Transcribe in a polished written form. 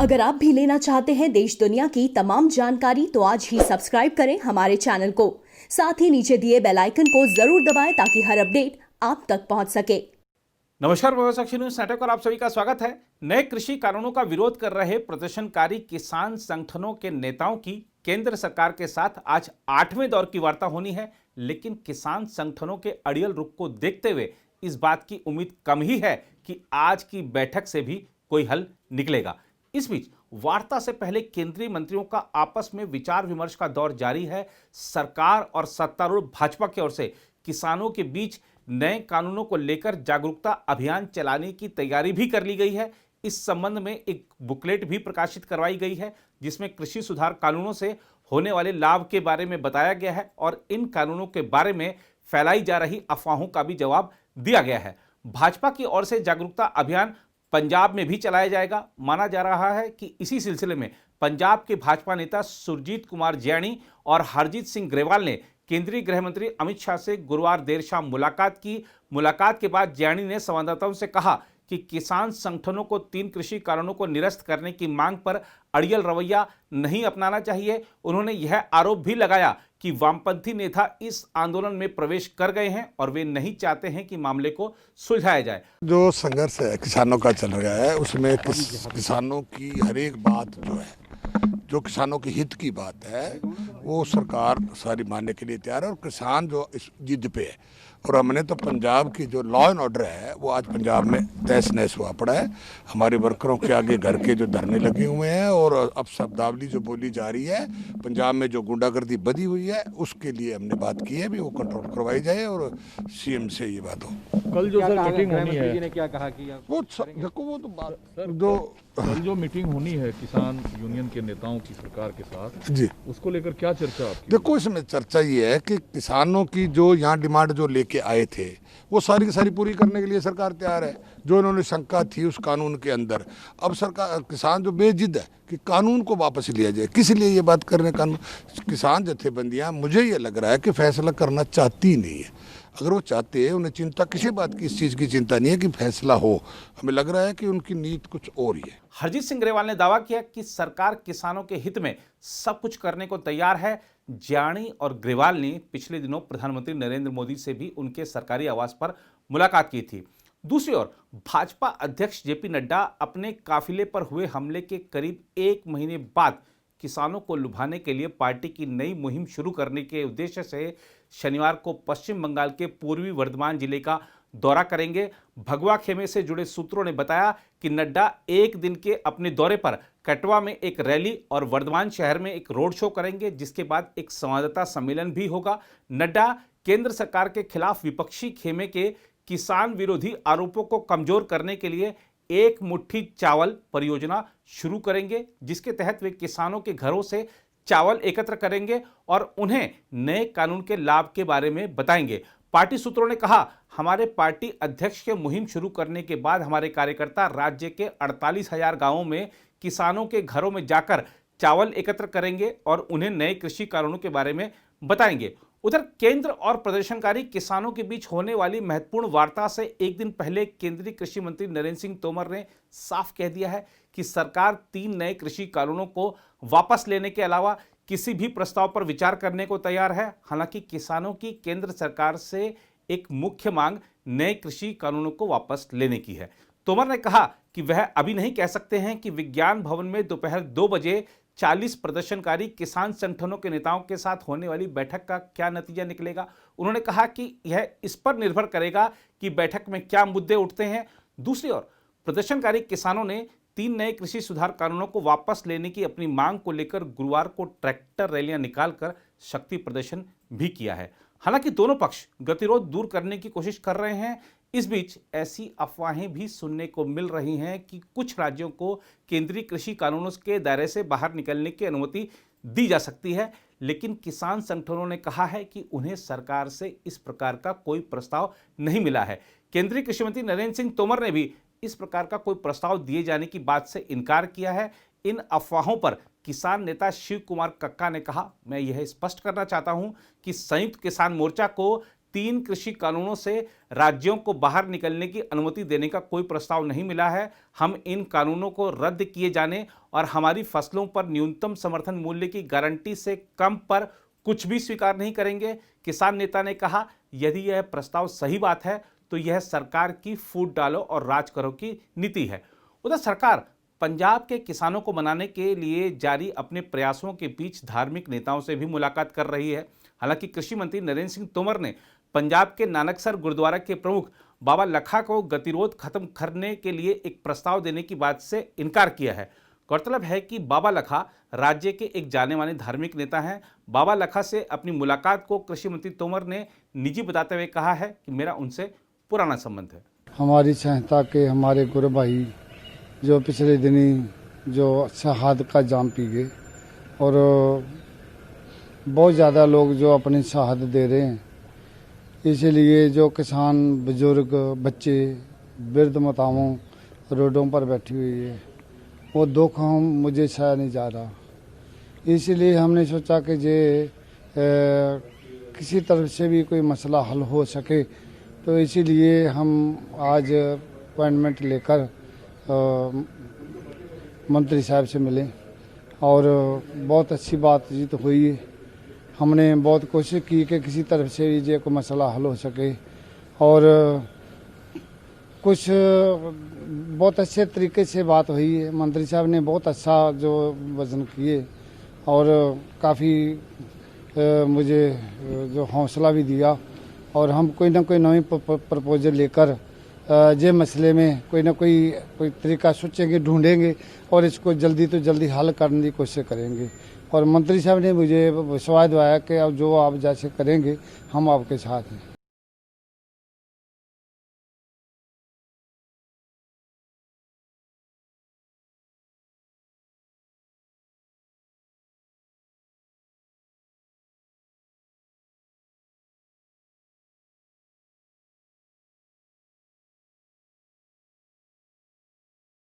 अगर आप भी लेना चाहते हैं देश दुनिया की तमाम जानकारी तो आज ही सब्सक्राइब करें हमारे चैनल को। साथ ही नीचे दिए बेल आइकन को जरूर दबाएं ताकि हर अपडेट आप तक पहुंच सके। नमस्कार, व्यवसाय न्यूज नेटवर्क और आप सभी का स्वागत है। नए कृषि कानूनों का विरोध कर रहे प्रदर्शनकारी किसान संगठनों के नेताओं की केंद्र सरकार के साथ आज 8वें दौर की वार्ता होनी है, लेकिन किसान संगठनों के अड़ियल रुख को देखते हुए इस बात की उम्मीद कम ही है कि आज की बैठक से भी कोई हल निकलेगा। इस बीच वार्ता से पहले केंद्रीय मंत्रियों का आपस में विचार विमर्श का दौर जारी है। सरकार और सत्तारूढ़ भाजपा की ओर से किसानों के बीच नए कानूनों को लेकर जागरूकता अभियान चलाने की तैयारी भी कर ली गई है। इस संबंध में एक बुकलेट भी प्रकाशित करवाई गई है, जिसमें कृषि सुधार कानूनों से होने वाले लाभ के बारे में बताया गया है और इन कानूनों के बारे में फैलाई जा रही अफवाहों का भी जवाब दिया गया है। भाजपा की ओर से जागरूकता अभियान पंजाब में भी चलाया जाएगा। माना जा रहा है कि इसी सिलसिले में पंजाब के भाजपा नेता सुरजीत कुमार ज्ञानी और हरजीत सिंह ग्रेवाल ने केंद्रीय गृह मंत्री अमित शाह से गुरुवार देर शाम मुलाकात की। मुलाकात के बाद ज्ञानी ने संवाददाताओं से कहा कि किसान संगठनों को 3 कृषि कानूनों को निरस्त करने की मांग पर अड़ियल रवैया नहीं अपनाना चाहिए। उन्होंने यह आरोप भी लगाया कि वामपंथी नेता इस आंदोलन में प्रवेश कर गए हैं और वे नहीं चाहते हैं कि मामले को सुलझाया जाए। जो संघर्ष है किसानों का चल रहा है, उसमें किसानों की हर एक बात जो है, जो किसानों के हित की बात है, वो सरकार सारी मानने के लिए तैयार है और किसान जो इस जिद पे है। और हमने तो पंजाब की जो लॉ एंड ऑर्डर है वो आज पंजाब में तहस नहस हुआ पड़ा है। हमारे वर्करों के आगे घर के जो धरने लगे हुए हैं और अब शब्दावली जो बोली जा रही है, पंजाब में जो गुंडागर्दी बधी हुई है, उसके लिए हमने बात की है भी वो कंट्रोल करवाई जाए और सीएम से ये बात हो। कल जो सर मीटिंग होनी है, ने क्या कहा कि वो देखो वो तो बात जो कल जो मीटिंग होनी है किसान यूनियन के नेताओं की सरकार के साथ जी, उसको लेकर क्या चर्चा आपकी? देखो इसमें चर्चा ये है कि किसानों की जो यहाँ डिमांड जो लेके आए थे वो सारी की सारी पूरी करने के लिए सरकार तैयार है। जो इन्होंने शंका थी उस कानून के अंदर, अब सरकार किसान जो बेजिद है कि कानून को वापस लिया जाए। किस लिए ये बात करने कानून, किसान जथेबंदियां मुझे ये लग रहा है कि फैसला करना चाहती नहीं है। अगर वो चाहते हैं, उन्हें चिंता किसी बात की, इस चीज़ की चिंता नहीं है कि फैसला हो। हमें लग रहा है कि उनकी नीति कुछ और ही है। हरजीत सिंह ग्रेवाल ने दावा किया कि सरकार किसानों के हित में सब कुछ करने को तैयार है। ज्ञानी और ग्रेवाल ने पिछले दिनों प्रधानमंत्री नरेंद्र मोदी से भी उनके सरकारी आवास पर मुलाकात की थी। दूसरी ओर भाजपा अध्यक्ष जेपी नड्डा अपने काफिले पर हुए हमले के करीब 1 महीने बाद किसानों को लुभाने के लिए पार्टी की नई मुहिम शुरू करने के उद्देश्य से शनिवार को पश्चिम बंगाल के पूर्वी वर्धमान जिले का दौरा करेंगे। भगवा खेमे से जुड़े सूत्रों ने बताया कि नड्डा एक दिन के अपने दौरे पर कटवा में एक रैली और वर्धमान शहर में एक रोड शो करेंगे, जिसके बाद एक संवाददाता सम्मेलन भी होगा। नड्डा केंद्र सरकार के खिलाफ विपक्षी खेमे के किसान विरोधी आरोपों को कमजोर करने के लिए एक मुट्ठी चावल परियोजना शुरू करेंगे, जिसके तहत वे किसानों के घरों से चावल एकत्र करेंगे और उन्हें नए कानून के लाभ के बारे में बताएंगे। पार्टी सूत्रों ने कहा, हमारे पार्टी अध्यक्ष के मुहिम शुरू करने के बाद हमारे कार्यकर्ता राज्य के 48,000 गांवों में किसानों के घरों में जाकर चावल एकत्र करेंगे और उन्हें नए कृषि कानूनों के बारे में बताएंगे। उधर केंद्र और प्रदर्शनकारी किसानों के बीच होने वाली महत्वपूर्ण वार्ता से एक दिन पहले केंद्रीय कृषि मंत्री नरेंद्र सिंह तोमर ने साफ कह दिया है कि सरकार 3 नए कृषि कानूनों को वापस लेने के अलावा किसी भी प्रस्ताव पर विचार करने को तैयार है। हालांकि किसानों की केंद्र सरकार से एक मुख्य मांग नए कृषि कानूनों को वापस लेने की है। तोमर ने कहा कि वह अभी नहीं कह सकते हैं कि विज्ञान भवन में दोपहर 2 बजे 40 प्रदर्शनकारी किसान संगठनों के नेताओं के साथ होने वाली बैठक का क्या नतीजा निकलेगा। उन्होंने कहा कि यह इस पर निर्भर करेगा कि बैठक में क्या मुद्दे उठते हैं। दूसरी ओर प्रदर्शनकारी किसानों ने 3 नए कृषि सुधार कानूनों को वापस लेने की अपनी मांग को लेकर गुरुवार को ट्रैक्टर रैलियां निकालकर शक्ति प्रदर्शन भी किया है। हालांकि दोनों पक्ष गतिरोध दूर करने की कोशिश कर रहे हैं। इस बीच ऐसी अफवाहें भी सुनने को मिल रही हैं कि कुछ राज्यों को केंद्रीय कृषि कानूनों के दायरे से बाहर निकलने की अनुमति दी जा सकती है, लेकिन किसान संगठनों ने कहा है कि उन्हें सरकार से इस प्रकार का कोई प्रस्ताव नहीं मिला है। केंद्रीय कृषि मंत्री नरेंद्र सिंह तोमर ने भी इस प्रकार का कोई प्रस्ताव दिए जाने की बात से इनकार किया है। इन अफवाहों पर किसान नेता शिव कुमार कक्का ने कहा, मैं यह स्पष्ट करना चाहता हूं कि संयुक्त किसान मोर्चा को 3 कृषि कानूनों से राज्यों को बाहर निकलने की अनुमति देने का कोई प्रस्ताव नहीं मिला है। हम इन कानूनों को रद्द किए जाने और हमारी फसलों पर न्यूनतम समर्थन मूल्य की गारंटी से कम पर कुछ भी स्वीकार नहीं करेंगे। किसान नेता ने कहा, यदि यह प्रस्ताव सही बात है तो यह सरकार की फूट डालो और राज करो की नीति है। उधर सरकार पंजाब के किसानों को मनाने के लिए जारी अपने प्रयासों के बीच धार्मिक नेताओं से भी मुलाकात कर रही है। हालांकि कृषि मंत्री नरेंद्र सिंह तोमर ने पंजाब के नानकसर गुरुद्वारा के प्रमुख बाबा लखा को गतिरोध खत्म करने के लिए एक प्रस्ताव देने की बात से इनकार किया है। गौरतलब है कि बाबा लखा राज्य के एक जाने माने धार्मिक नेता हैं। बाबा लखा से अपनी मुलाकात को कृषि मंत्री तोमर ने निजी बताते हुए कहा है कि मेरा उनसे पुराना संबंध है। हमारी संस्था के हमारे गुरु भाई जो पिछले दिनी जो शहादत का जाम पी गए और बहुत ज़्यादा लोग जो अपनी शहादत दे रहे हैं, इसलिए जो किसान बुजुर्ग बच्चे वृद्ध माताओं रोडों पर बैठी हुई है, वो दुख मुझे सहा नहीं जा रहा। इसलिए हमने सोचा कि किसी तरफ से भी कोई मसला हल हो सके, तो इसीलिए हम आज अपॉइंटमेंट लेकर मंत्री साहब से मिले और बहुत अच्छी बातचीत हुई। हमने बहुत कोशिश की कि किसी तरफ से भी ये कोई मसला हल हो सके और कुछ बहुत अच्छे तरीके से बात हुई है। मंत्री साहब ने बहुत अच्छा जो वजन किए और काफ़ी मुझे जो हौसला भी दिया और हम कोई ना कोई नई प्रपोजल लेकर जे मसले में कोई ना कोई तरीका सोचेंगे, ढूंढेंगे और इसको जल्दी तो जल्दी हल करने की कोशिश करेंगे। और मंत्री साहब ने मुझे विश्वास दिलाया कि अब जो आप जैसे करेंगे हम आपके साथ हैं।